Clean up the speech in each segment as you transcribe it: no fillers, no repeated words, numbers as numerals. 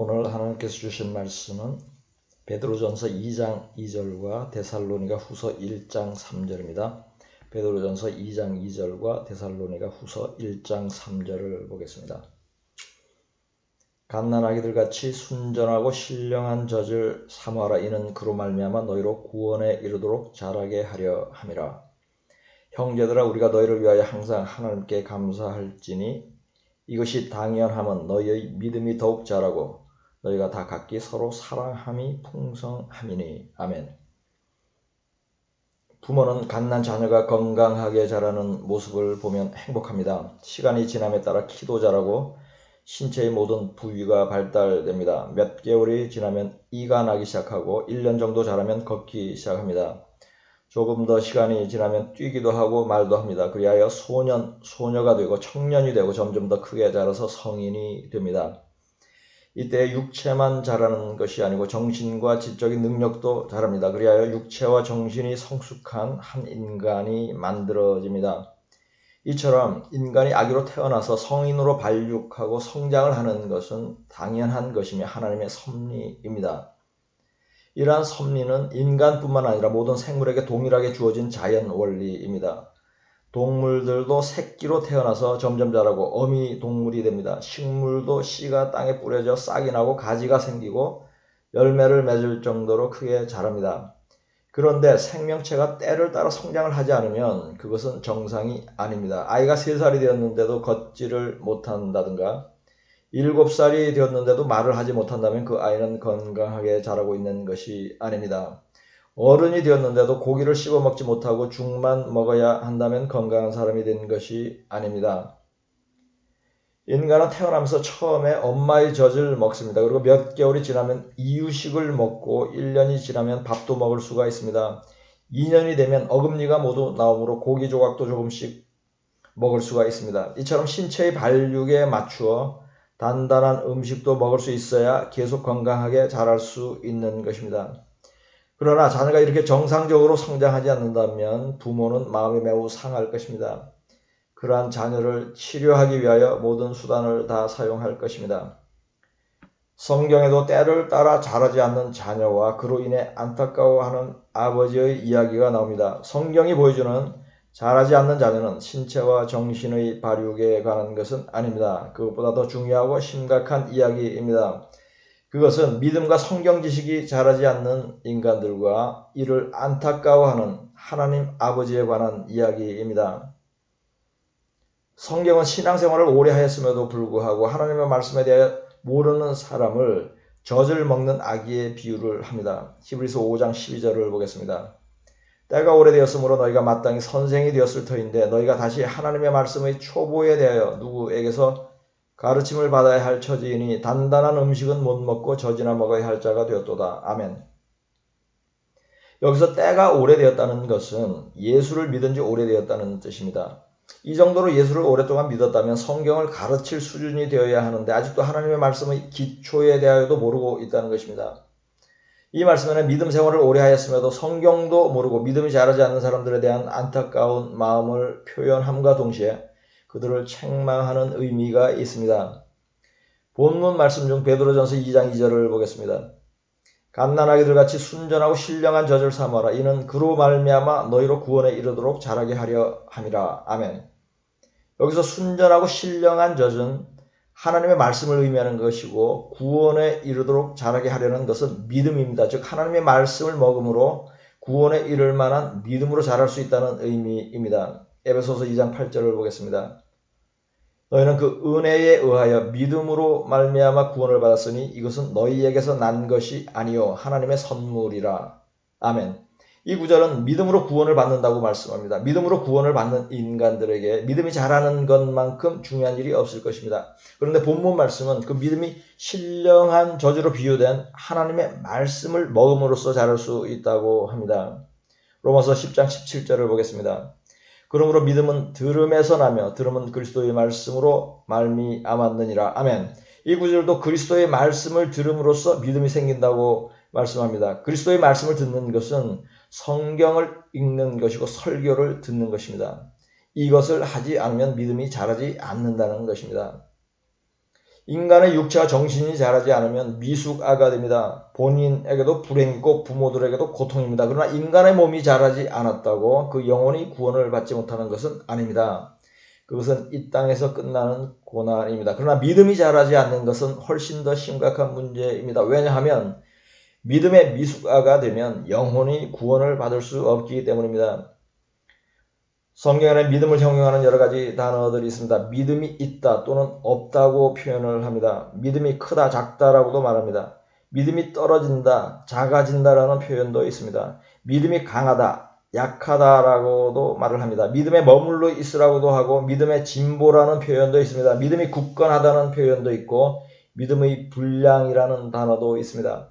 오늘 하나님께서 주신 말씀은 베드로전서 2장 2절과 데살로니가 후서 1장 3절입니다. 베드로전서 2장 2절과 데살로니가 후서 1장 3절을 보겠습니다. 갓난아기들 같이 순전하고 신령한 젖을 사모하라. 이는 그로 말미암아 너희로 구원에 이르도록 자라게 하려 함이라. 형제들아, 우리가 너희를 위하여 항상 하나님께 감사할지니 이것이 당연함은 너희의 믿음이 더욱 자라고 너희가 다 각기 서로 사랑함이 풍성함이니. 아멘. 부모는 갓난 자녀가 건강하게 자라는 모습을 보면 행복합니다. 시간이 지남에 따라 키도 자라고 신체의 모든 부위가 발달됩니다. 몇 개월이 지나면 이가 나기 시작하고 1년 정도 자라면 걷기 시작합니다. 조금 더 시간이 지나면 뛰기도 하고 말도 합니다. 그리하여 소년, 소녀가 되고 청년이 되고 점점 더 크게 자라서 성인이 됩니다. 이때 육체만 자라는 것이 아니고 정신과 지적인 능력도 자랍니다. 그리하여 육체와 정신이 성숙한 한 인간이 만들어집니다. 이처럼 인간이 아기로 태어나서 성인으로 발육하고 성장을 하는 것은 당연한 것이며 하나님의 섭리입니다. 이러한 섭리는 인간뿐만 아니라 모든 생물에게 동일하게 주어진 자연 원리입니다. 동물들도 새끼로 태어나서 점점 자라고 어미 동물이 됩니다. 식물도 씨가 땅에 뿌려져 싹이 나고 가지가 생기고 열매를 맺을 정도로 크게 자랍니다. 그런데 생명체가 때를 따라 성장을 하지 않으면 그것은 정상이 아닙니다. 아이가 3살이 되었는데도 걷지를 못한다든가 7살이 되었는데도 말을 하지 못한다면 그 아이는 건강하게 자라고 있는 것이 아닙니다. 어른이 되었는데도 고기를 씹어 먹지 못하고 죽만 먹어야 한다면 건강한 사람이 된 것이 아닙니다. 인간은 태어나면서 처음에 엄마의 젖을 먹습니다. 그리고 몇 개월이 지나면 이유식을 먹고 1년이 지나면 밥도 먹을 수가 있습니다. 2년이 되면 어금니가 모두 나오므로 고기 조각도 조금씩 먹을 수가 있습니다. 이처럼 신체의 발육에 맞추어 단단한 음식도 먹을 수 있어야 계속 건강하게 자랄 수 있는 것입니다. 그러나 자녀가 이렇게 정상적으로 성장하지 않는다면 부모는 마음이 매우 상할 것입니다. 그러한 자녀를 치료하기 위하여 모든 수단을 다 사용할 것입니다. 성경에도 때를 따라 자라지 않는 자녀와 그로 인해 안타까워하는 아버지의 이야기가 나옵니다. 성경이 보여주는 자라지 않는 자녀는 신체와 정신의 발육에 관한 것은 아닙니다. 그것보다 더 중요하고 심각한 이야기입니다. 그것은 믿음과 성경 지식이 자라지 않는 인간들과 이를 안타까워하는 하나님 아버지에 관한 이야기입니다. 성경은 신앙생활을 오래 하였음에도 불구하고 하나님의 말씀에 대해 모르는 사람을 젖을 먹는 아기의 비유를 합니다. 히브리서 5장 12절을 보겠습니다. 때가 오래되었으므로 너희가 마땅히 선생이 되었을 터인데 너희가 다시 하나님의 말씀의 초보에 대하여 누구에게서 가르침을 받아야 할 처지이니 단단한 음식은 못 먹고 젖이나 먹어야 할 자가 되었도다. 아멘. 여기서 때가 오래되었다는 것은 예수를 믿은 지 오래되었다는 뜻입니다. 이 정도로 예수를 오랫동안 믿었다면 성경을 가르칠 수준이 되어야 하는데 아직도 하나님의 말씀의 기초에 대하여도 모르고 있다는 것입니다. 이 말씀에는 믿음 생활을 오래 하였음에도 성경도 모르고 믿음이 자라지 않는 사람들에 대한 안타까운 마음을 표현함과 동시에 그들을 책망하는 의미가 있습니다. 본문 말씀 중 베드로전서 2장 2절을 보겠습니다. 갓난아기들 같이 순전하고 신령한 젖을 삼아라. 이는 그로 말미암아 너희로 구원에 이르도록 자라게 하려 함이라. 아멘. 여기서 순전하고 신령한 젖은 하나님의 말씀을 의미하는 것이고 구원에 이르도록 자라게 하려는 것은 믿음입니다. 즉 하나님의 말씀을 먹음으로 구원에 이를 만한 믿음으로 자랄 수 있다는 의미입니다. 에베소서 2장 8절을 보겠습니다. 너희는 그 은혜에 의하여 믿음으로 말미암아 구원을 받았으니 이것은 너희에게서 난 것이 아니요 하나님의 선물이라. 아멘. 이 구절은 믿음으로 구원을 받는다고 말씀합니다. 믿음으로 구원을 받는 인간들에게 믿음이 자라는 것만큼 중요한 일이 없을 것입니다. 그런데 본문 말씀은 그 믿음이 신령한 젖으로 비유된 하나님의 말씀을 먹음으로써 자랄 수 있다고 합니다. 로마서 10장 17절을 보겠습니다. 그러므로 믿음은 들음에서 나며 들음은 그리스도의 말씀으로 말미암았느니라. 아멘. 이 구절도 그리스도의 말씀을 들음으로써 믿음이 생긴다고 말씀합니다. 그리스도의 말씀을 듣는 것은 성경을 읽는 것이고 설교를 듣는 것입니다. 이것을 하지 않으면 믿음이 자라지 않는다는 것입니다. 인간의 육체와 정신이 자라지 않으면 미숙아가 됩니다. 본인에게도 불행이고 부모들에게도 고통입니다. 그러나 인간의 몸이 자라지 않았다고 그 영혼이 구원을 받지 못하는 것은 아닙니다. 그것은 이 땅에서 끝나는 고난입니다. 그러나 믿음이 자라지 않는 것은 훨씬 더 심각한 문제입니다. 왜냐하면 믿음의 미숙아가 되면 영혼이 구원을 받을 수 없기 때문입니다. 성경에는 믿음을 형용하는 여러 가지 단어들이 있습니다. 믿음이 있다 또는 없다고 표현을 합니다. 믿음이 크다, 작다라고도 말합니다. 믿음이 떨어진다, 작아진다라는 표현도 있습니다. 믿음이 강하다, 약하다라고도 말을 합니다. 믿음에 머물러 있으라고도 하고 믿음의 진보라는 표현도 있습니다. 믿음이 굳건하다는 표현도 있고 믿음의 분량이라는 단어도 있습니다.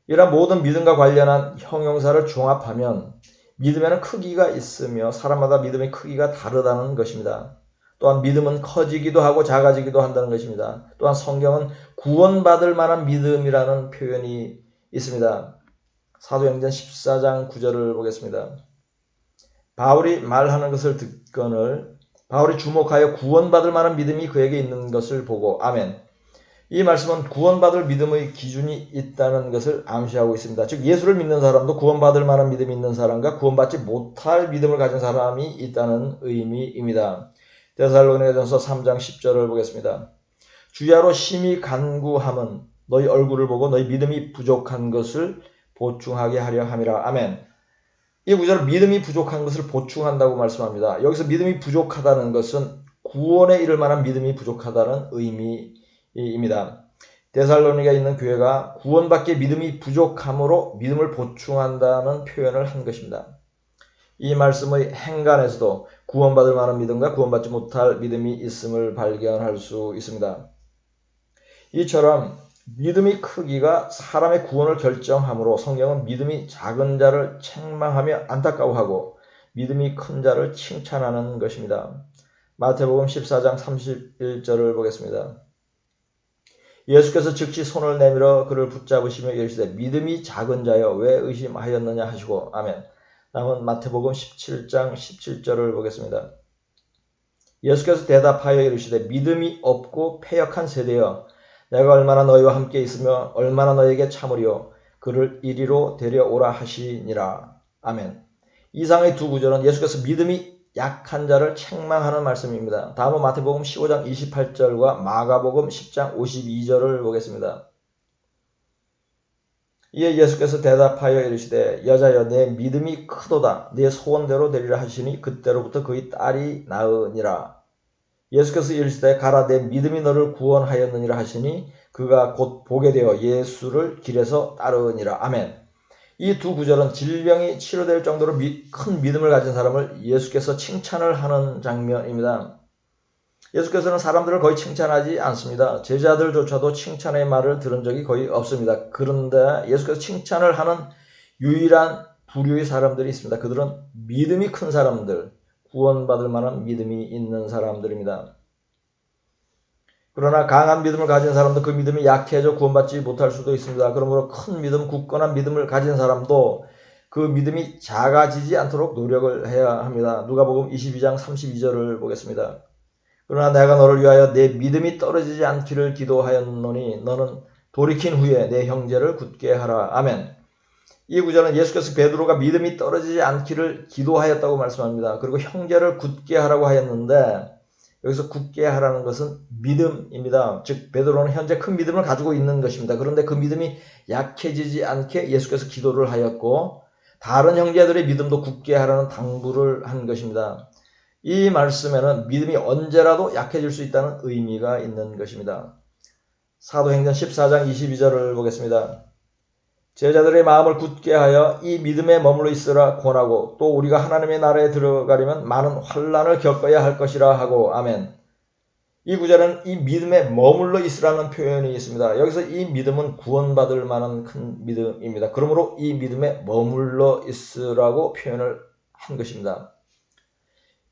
이러한 모든 믿음과 관련한 형용사를 종합하면 믿음에는 크기가 있으며 사람마다 믿음의 크기가 다르다는 것입니다. 또한 믿음은 커지기도 하고 작아지기도 한다는 것입니다. 또한 성경은 구원받을 만한 믿음이라는 표현이 있습니다. 사도행전 14장 9절을 보겠습니다. 바울이 말하는 것을 듣거늘 바울이 주목하여 구원받을 만한 믿음이 그에게 있는 것을 보고 아멘. 이 말씀은 구원받을 믿음의 기준이 있다는 것을 암시하고 있습니다. 즉 예수를 믿는 사람도 구원받을 만한 믿음이 있는 사람과 구원받지 못할 믿음을 가진 사람이 있다는 의미입니다. 데살로니가전서 3장 10절을 보겠습니다. 주야로 심히 간구함은 너희 얼굴을 보고 너희 믿음이 부족한 것을 보충하게 하려 함이라. 아멘. 이 구절은 믿음이 부족한 것을 보충한다고 말씀합니다. 여기서 믿음이 부족하다는 것은 구원에 이를 만한 믿음이 부족하다는 의미입니다. 데살로니가에 있는 교회가 구원받기에 믿음이 부족함으로 믿음을 보충한다는 표현을 한 것입니다. 이 말씀의 행간에서도 구원받을 만한 믿음과 구원받지 못할 믿음이 있음을 발견할 수 있습니다. 이처럼 믿음의 크기가 사람의 구원을 결정하므로 성경은 믿음이 작은 자를 책망하며 안타까워하고 믿음이 큰 자를 칭찬하는 것입니다. 마태복음 14장 31절을 보겠습니다. 예수께서 즉시 손을 내밀어 그를 붙잡으시며 이르시되 믿음이 작은 자여 왜 의심하였느냐 하시고 아멘. 다음은 마태복음 17장 17절을 보겠습니다. 예수께서 대답하여 이르시되 믿음이 없고 패역한 세대여 내가 얼마나 너희와 함께 있으며 얼마나 너희에게 참으리요 그를 이리로 데려오라 하시니라. 아멘. 이상의 두 구절은 예수께서 믿음이 약한 자를 책망하는 말씀입니다. 다음은 마태복음 15장 28절과 마가복음 10장 52절을 보겠습니다. 이에 예수께서 대답하여 이르시되 여자여 내 믿음이 크도다 네 소원대로 되리라 하시니 그때로부터 그의 딸이 나으니라. 예수께서 이르시되 가라 내 믿음이 너를 구원하였느니라 하시니 그가 곧 보게 되어 예수를 길에서 따르니라. 아멘. 이 두 구절은 질병이 치료될 정도로 큰 믿음을 가진 사람을 예수께서 칭찬을 하는 장면입니다. 예수께서는 사람들을 거의 칭찬하지 않습니다. 제자들조차도 칭찬의 말을 들은 적이 거의 없습니다. 그런데 예수께서 칭찬을 하는 유일한 부류의 사람들이 있습니다. 그들은 믿음이 큰 사람들, 구원받을 만한 믿음이 있는 사람들입니다. 그러나 강한 믿음을 가진 사람도 그 믿음이 약해져 구원받지 못할 수도 있습니다. 그러므로 큰 믿음, 굳건한 믿음을 가진 사람도 그 믿음이 작아지지 않도록 노력을 해야 합니다. 누가복음 22장 32절을 보겠습니다. 그러나 내가 너를 위하여 내 믿음이 떨어지지 않기를 기도하였노니 너는 돌이킨 후에 내 형제를 굳게 하라. 아멘. 이 구절은 예수께서 베드로가 믿음이 떨어지지 않기를 기도하였다고 말씀합니다. 그리고 형제를 굳게 하라고 하였는데 여기서 굳게 하라는 것은 믿음입니다. 즉 베드로는 현재 큰 믿음을 가지고 있는 것입니다. 그런데 그 믿음이 약해지지 않게 예수께서 기도를 하였고 다른 형제들의 믿음도 굳게 하라는 당부를 한 것입니다. 이 말씀에는 믿음이 언제라도 약해질 수 있다는 의미가 있는 것입니다. 사도행전 14장 22절을 보겠습니다. 제자들의 마음을 굳게 하여 이 믿음에 머물러 있으라 권하고 또 우리가 하나님의 나라에 들어가려면 많은 환난을 겪어야 할 것이라 하고 아멘. 이 구절은 이 믿음에 머물러 있으라는 표현이 있습니다. 여기서 이 믿음은 구원받을 만한 큰 믿음입니다. 그러므로 이 믿음에 머물러 있으라고 표현을 한 것입니다.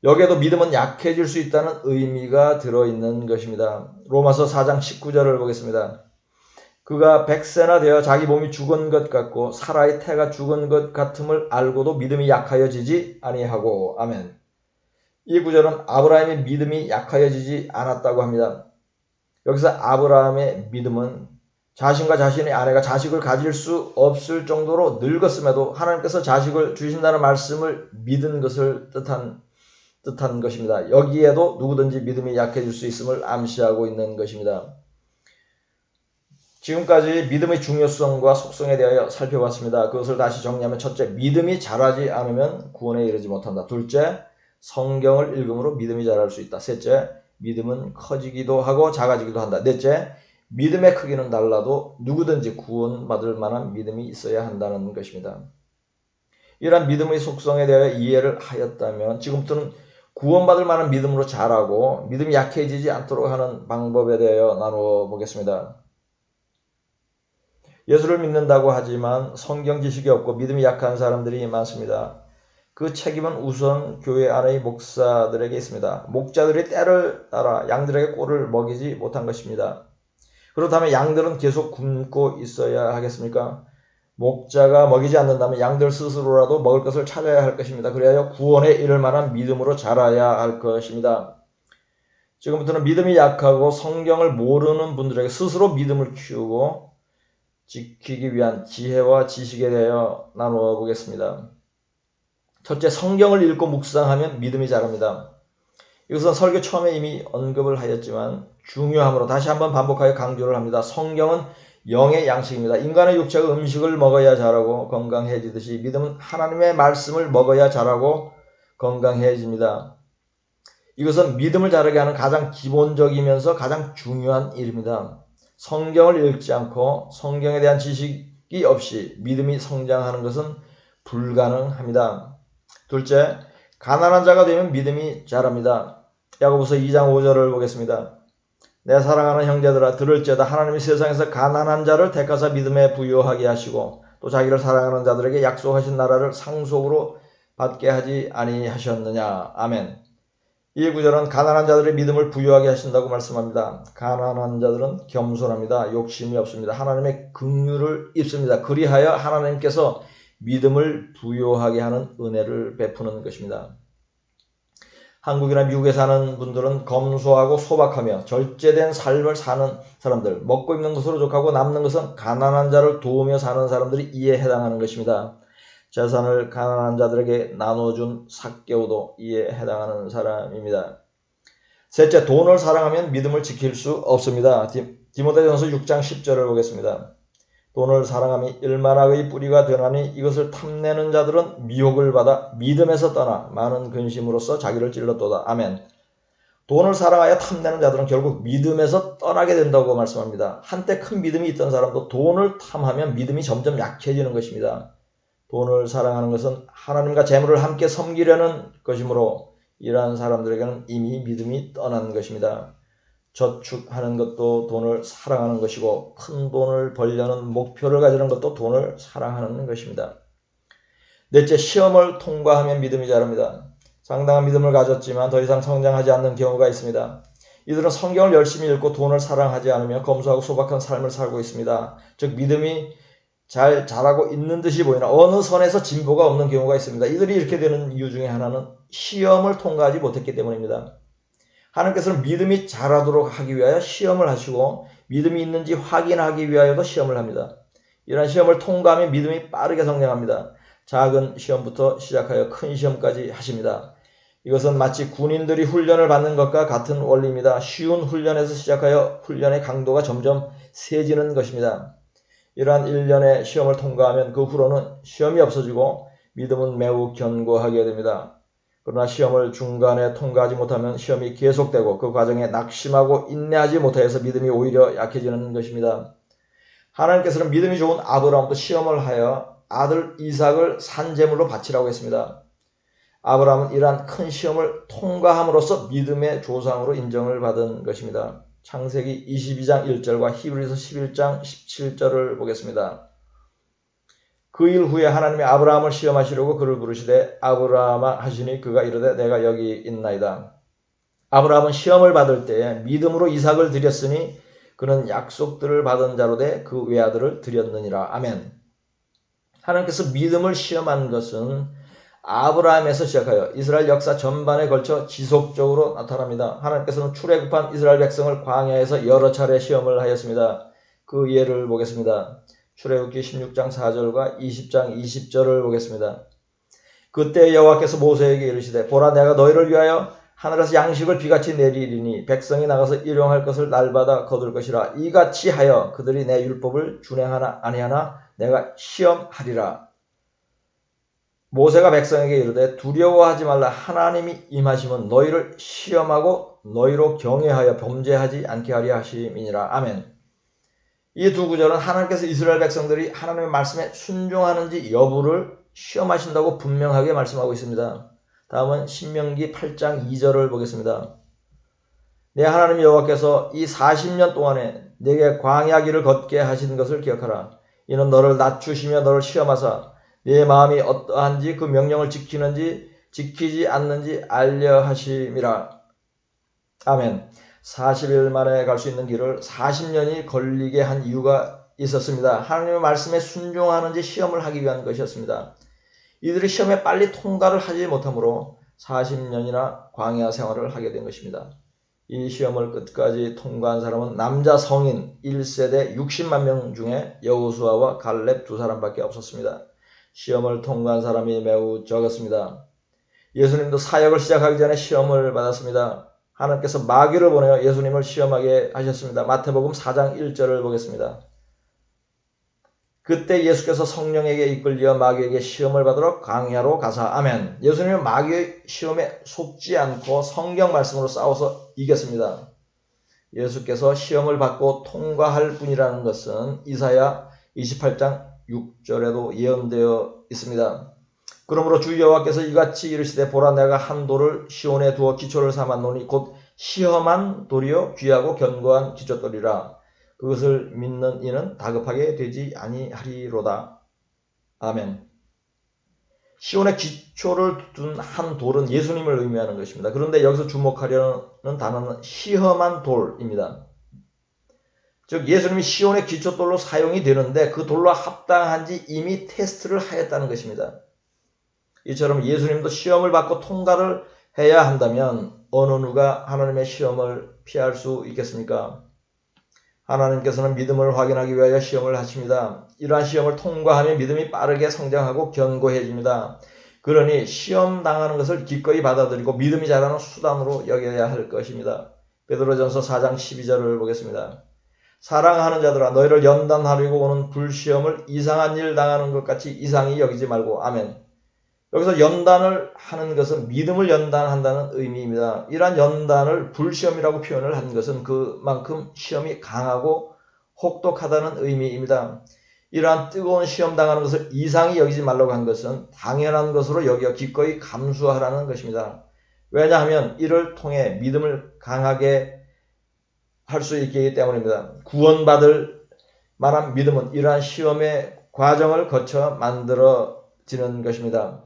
여기에도 믿음은 약해질 수 있다는 의미가 들어있는 것입니다. 로마서 4장 19절을 보겠습니다. 그가 100세나 되어 자기 몸이 죽은 것 같고 사라의 태가 죽은 것 같음을 알고도 믿음이 약하여지지 아니하고 아멘. 이 구절은 아브라함의 믿음이 약하여지지 않았다고 합니다. 여기서 아브라함의 믿음은 자신과 자신의 아내가 자식을 가질 수 없을 정도로 늙었음에도 하나님께서 자식을 주신다는 말씀을 믿은 것을 뜻한 것입니다. 여기에도 누구든지 믿음이 약해질 수 있음을 암시하고 있는 것입니다. 지금까지 믿음의 중요성과 속성에 대하여 살펴봤습니다. 그것을 다시 정리하면 첫째, 믿음이 자라지 않으면 구원에 이르지 못한다. 둘째, 성경을 읽음으로 믿음이 자랄 수 있다. 셋째, 믿음은 커지기도 하고 작아지기도 한다. 넷째, 믿음의 크기는 달라도 누구든지 구원받을 만한 믿음이 있어야 한다는 것입니다. 이러한 믿음의 속성에 대하여 이해를 하였다면 지금부터는 구원받을 만한 믿음으로 자라고 믿음이 약해지지 않도록 하는 방법에 대하여 나누어 보겠습니다. 예수를 믿는다고 하지만 성경 지식이 없고 믿음이 약한 사람들이 많습니다. 그 책임은 우선 교회 안의 목사들에게 있습니다. 목자들이 때를 따라 양들에게 꼴을 먹이지 못한 것입니다. 그렇다면 양들은 계속 굶고 있어야 하겠습니까? 목자가 먹이지 않는다면 양들 스스로라도 먹을 것을 찾아야 할 것입니다. 그래야 구원에 이를 만한 믿음으로 자라야 할 것입니다. 지금부터는 믿음이 약하고 성경을 모르는 분들에게 스스로 믿음을 키우고 지키기 위한 지혜와 지식에 대하여 나누어 보겠습니다. 첫째, 성경을 읽고 묵상하면 믿음이 자랍니다. 이것은 설교 처음에 이미 언급을 하였지만 중요하므로 다시 한번 반복하여 강조를 합니다. 성경은 영의 양식입니다. 인간의 육체가 음식을 먹어야 자라고 건강해지듯이 믿음은 하나님의 말씀을 먹어야 자라고 건강해집니다. 이것은 믿음을 자라게 하는 가장 기본적이면서 가장 중요한 일입니다. 성경을 읽지 않고 성경에 대한 지식이 없이 믿음이 성장하는 것은 불가능합니다. 둘째, 가난한 자가 되면 믿음이 자랍니다. 야고보서 2장 5절을 보겠습니다. 내 사랑하는 형제들아 들을지어다 하나님이 세상에서 가난한 자를 택하사 믿음에 부요하게 하시고 또 자기를 사랑하는 자들에게 약속하신 나라를 상속으로 받게 하지 아니하셨느냐. 아멘. 이 구절은 가난한 자들의 믿음을 부요하게 하신다고 말씀합니다. 가난한 자들은 겸손합니다. 욕심이 없습니다. 하나님의 긍휼을 입습니다. 그리하여 하나님께서 믿음을 부요하게 하는 은혜를 베푸는 것입니다. 한국이나 미국에 사는 분들은 검소하고 소박하며 절제된 삶을 사는 사람들, 먹고 입는 것으로 족하고 남는 것은 가난한 자를 도우며 사는 사람들이 이에 해당하는 것입니다. 재산을 가난한 자들에게 나눠준 삭개오도 이에 해당하는 사람입니다. 셋째, 돈을 사랑하면 믿음을 지킬 수 없습니다. 디모데전서 6장 10절을 보겠습니다. 돈을 사랑함이 일만학의 뿌리가 되나니 이것을 탐내는 자들은 미혹을 받아 믿음에서 떠나 많은 근심으로써 자기를 찔렀도다. 아멘. 돈을 사랑하여 탐내는 자들은 결국 믿음에서 떠나게 된다고 말씀합니다. 한때 큰 믿음이 있던 사람도 돈을 탐하면 믿음이 점점 약해지는 것입니다. 돈을 사랑하는 것은 하나님과 재물을 함께 섬기려는 것이므로 이러한 사람들에게는 이미 믿음이 떠난 것입니다. 저축하는 것도 돈을 사랑하는 것이고 큰 돈을 벌려는 목표를 가지는 것도 돈을 사랑하는 것입니다. 넷째, 시험을 통과하면 믿음이 자랍니다. 상당한 믿음을 가졌지만 더 이상 성장하지 않는 경우가 있습니다. 이들은 성경을 열심히 읽고 돈을 사랑하지 않으며 검소하고 소박한 삶을 살고 있습니다. 즉 믿음이 잘 자라고 있는 듯이 보이나 어느 선에서 진보가 없는 경우가 있습니다. 이들이 이렇게 되는 이유 중에 하나는 시험을 통과하지 못했기 때문입니다. 하나님께서는 믿음이 자라도록 하기 위하여 시험을 하시고 믿음이 있는지 확인하기 위하여도 시험을 합니다. 이러한 시험을 통과하면 믿음이 빠르게 성장합니다. 작은 시험부터 시작하여 큰 시험까지 하십니다. 이것은 마치 군인들이 훈련을 받는 것과 같은 원리입니다. 쉬운 훈련에서 시작하여 훈련의 강도가 점점 세지는 것입니다. 이러한 일련의 시험을 통과하면 그 후로는 시험이 없어지고 믿음은 매우 견고하게 됩니다. 그러나 시험을 중간에 통과하지 못하면 시험이 계속되고 그 과정에 낙심하고 인내하지 못해서 믿음이 오히려 약해지는 것입니다. 하나님께서는 믿음이 좋은 아브라함도 시험을 하여 아들 이삭을 산제물로 바치라고 했습니다. 아브라함은 이러한 큰 시험을 통과함으로써 믿음의 조상으로 인정을 받은 것입니다. 창세기 22장 1절과 히브리서 11장 17절을 보겠습니다. 그 일 후에 하나님이 아브라함을 시험하시려고 그를 부르시되 아브라함아 하시니 그가 이르되 내가 여기 있나이다. 아브라함은 시험을 받을 때에 믿음으로 이삭을 드렸으니 그는 약속들을 받은 자로 돼 그 외아들을 드렸느니라. 아멘. 하나님께서 믿음을 시험한 것은 아브라함에서 시작하여 이스라엘 역사 전반에 걸쳐 지속적으로 나타납니다. 하나님께서는 출애굽한 이스라엘 백성을 광야에서 여러 차례 시험을 하였습니다. 그 예를 보겠습니다. 출애굽기 16장 4절과 20장 20절을 보겠습니다. 그때 여호와께서 모세에게 이르시되 보라 내가 너희를 위하여 하늘에서 양식을 비같이 내리리니 백성이 나가서 일용할 것을 날마다 거둘 것이라. 이같이 하여 그들이 내 율법을 준행하나 아니하나 내가 시험하리라. 모세가 백성에게 이르되 두려워하지 말라. 하나님이 임하시면 너희를 시험하고 너희로 경외하여 범죄하지 않게 하려 하심이니라. 아멘. 이 두 구절은 하나님께서 이스라엘 백성들이 하나님의 말씀에 순종하는지 여부를 시험하신다고 분명하게 말씀하고 있습니다. 다음은 신명기 8장 2절을 보겠습니다. 내 하나님 여호와께서 이 40년 동안에 내게 광야길을 걷게 하신 것을 기억하라. 이는 너를 낮추시며 너를 시험하사 네 마음이 어떠한지 그 명령을 지키는지 지키지 않는지 알려 하심이라. 아멘. 40일 만에 갈 수 있는 길을 40년이 걸리게 한 이유가 있었습니다. 하나님의 말씀에 순종하는지 시험을 하기 위한 것이었습니다. 이들이 시험에 빨리 통과를 하지 못하므로 40년이나 광야 생활을 하게 된 것입니다. 이 시험을 끝까지 통과한 사람은 남자 성인 1세대 60만 명 중에 여호수아와 갈렙 두 사람밖에 없었습니다. 시험을 통과한 사람이 매우 적었습니다. 예수님도 사역을 시작하기 전에 시험을 받았습니다. 하나님께서 마귀를 보내어 예수님을 시험하게 하셨습니다. 마태복음 4장 1절을 보겠습니다. 그때 예수께서 성령에게 이끌려 마귀에게 시험을 받으러 광야로 가사. 아멘. 예수님은 마귀의 시험에 속지 않고 성경 말씀으로 싸워서 이겼습니다. 예수께서 시험을 받고 통과할 분이라는 것은 이사야 28장 6절에도 예언되어 있습니다. 그러므로 주 여호와께서 이같이 이르시되 보라 내가 한 돌을 시온에 두어 기초를 삼았노니 곧 시험한 돌이요 귀하고 견고한 기초돌이라. 그것을 믿는 이는 다급하게 되지 아니하리로다. 아멘. 시온에 기초를 둔 한 돌은 예수님을 의미하는 것입니다. 그런데 여기서 주목하려는 단어는 시험한 돌입니다. 즉 예수님이 시온의 기초돌로 사용이 되는데 그 돌로 합당한지 이미 테스트를 하였다는 것입니다. 이처럼 예수님도 시험을 받고 통과를 해야 한다면 어느 누가 하나님의 시험을 피할 수 있겠습니까? 하나님께서는 믿음을 확인하기 위하여 시험을 하십니다. 이러한 시험을 통과하면 믿음이 빠르게 성장하고 견고해집니다. 그러니 시험 당하는 것을 기꺼이 받아들이고 믿음이 자라는 수단으로 여겨야 할 것입니다. 베드로전서 4장 12절을 보겠습니다. 사랑하는 자들아 너희를 연단하려고 오는 불시험을 이상한 일 당하는 것 같이 이상히 여기지 말고. 아멘. 여기서 연단을 하는 것은 믿음을 연단한다는 의미입니다. 이러한 연단을 불시험이라고 표현을 한 것은 그만큼 시험이 강하고 혹독하다는 의미입니다. 이러한 뜨거운 시험 당하는 것을 이상히 여기지 말라고 한 것은 당연한 것으로 여겨 기꺼이 감수하라는 것입니다. 왜냐하면 이를 통해 믿음을 강하게 할 수 있기 때문입니다. 구원받을 만한 믿음은 이러한 시험의 과정을 거쳐 만들어지는 것입니다.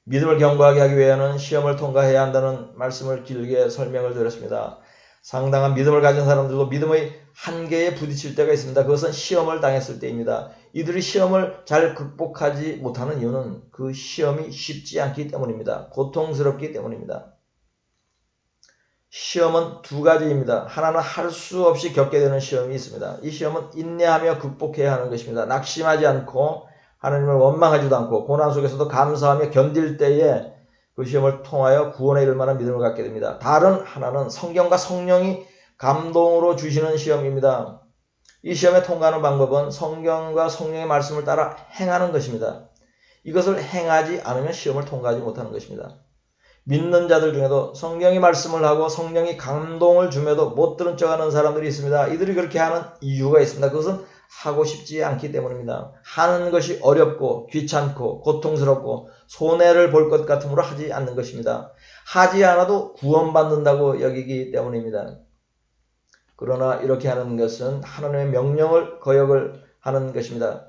믿음을 견고하게 하기 위해서는 시험을 통과해야 한다는 말씀을 길게 설명을 드렸습니다. 상당한 믿음을 가진 사람들도 믿음의 한계에 부딪힐 때가 있습니다. 그것은 시험을 당했을 때입니다. 이들이 시험을 잘 극복하지 못하는 이유는 그 시험이 쉽지 않기 때문입니다. 고통스럽기 때문입니다. 시험은 두 가지입니다. 하나는 할 수 없이 겪게 되는 시험이 있습니다. 이 시험은 인내하며 극복해야 하는 것입니다. 낙심하지 않고 하나님을 원망하지도 않고 고난 속에서도 감사하며 견딜 때에 그 시험을 통하여 구원에 이를 만한 믿음을 갖게 됩니다. 다른 하나는 성경과 성령이 감동으로 주시는 시험입니다. 이 시험에 통과하는 방법은 성경과 성령의 말씀을 따라 행하는 것입니다. 이것을 행하지 않으면 시험을 통과하지 못하는 것입니다. 믿는 자들 중에도 성경이 말씀을 하고 성령이 감동을 줌에도 못 들은 척하는 사람들이 있습니다. 이들이 그렇게 하는 이유가 있습니다. 그것은 하고 싶지 않기 때문입니다. 하는 것이 어렵고 귀찮고 고통스럽고 손해를 볼 것 같으므로 하지 않는 것입니다. 하지 않아도 구원받는다고 여기기 때문입니다. 그러나 이렇게 하는 것은 하나님의 명령을 거역을 하는 것입니다.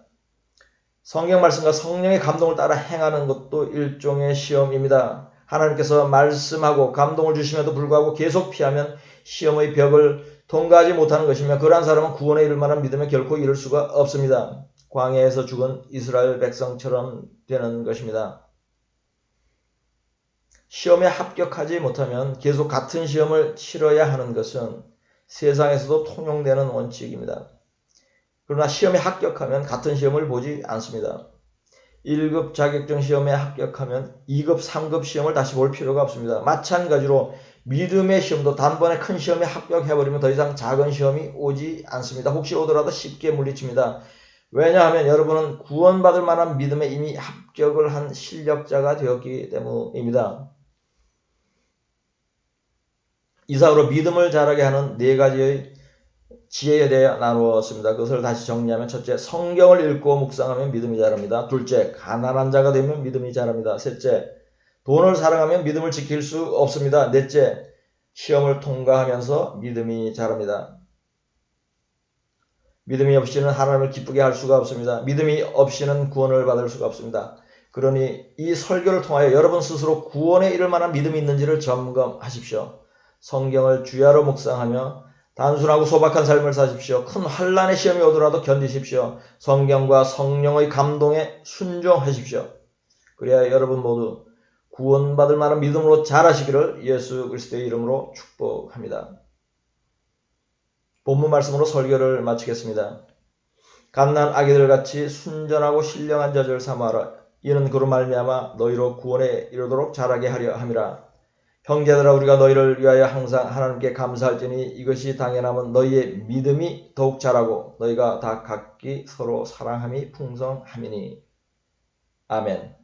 성경 말씀과 성령의 감동을 따라 행하는 것도 일종의 시험입니다. 하나님께서 말씀하고 감동을 주심에도 불구하고 계속 피하면 시험의 벽을 통과하지 못하는 것이며 그러한 사람은 구원에 이를 만한 믿음에 결코 이를 수가 없습니다. 광야에서 죽은 이스라엘 백성처럼 되는 것입니다. 시험에 합격하지 못하면 계속 같은 시험을 치러야 하는 것은 세상에서도 통용되는 원칙입니다. 그러나 시험에 합격하면 같은 시험을 보지 않습니다. 1급 자격증 시험에 합격하면 2급, 3급 시험을 다시 볼 필요가 없습니다. 마찬가지로 믿음의 시험도 단번에 큰 시험에 합격해버리면 더 이상 작은 시험이 오지 않습니다. 혹시 오더라도 쉽게 물리칩니다. 왜냐하면 여러분은 구원받을 만한 믿음에 이미 합격을 한 실력자가 되었기 때문입니다. 이상으로 믿음을 자라게 하는 4가지의 지혜에 대해 나누었습니다. 그것을 다시 정리하면 첫째, 성경을 읽고 묵상하면 믿음이 자랍니다. 둘째, 가난한 자가 되면 믿음이 자랍니다. 셋째, 돈을 사랑하면 믿음을 지킬 수 없습니다. 넷째, 시험을 통과하면서 믿음이 자랍니다. 믿음이 없이는 하나님을 기쁘게 할 수가 없습니다. 믿음이 없이는 구원을 받을 수가 없습니다. 그러니 이 설교를 통하여 여러분 스스로 구원에 이를 만한 믿음이 있는지를 점검하십시오. 성경을 주야로 묵상하며 단순하고 소박한 삶을 사십시오. 큰 환난의 시험이 오더라도 견디십시오. 성경과 성령의 감동에 순종하십시오. 그래야 여러분 모두 구원받을 만한 믿음으로 자라시기를 예수 그리스도의 이름으로 축복합니다. 본문 말씀으로 설교를 마치겠습니다. 갓난 아기들같이 순전하고 신령한 자들 삼아라. 이는 그로 말미암아 너희로 구원에 이르도록 자라게 하려 함이라. 형제들아, 우리가 너희를 위하여 항상 하나님께 감사할지니 이것이 당연하면 너희의 믿음이 더욱 자라고 너희가 다 각기 서로 사랑함이 풍성함이니. 아멘.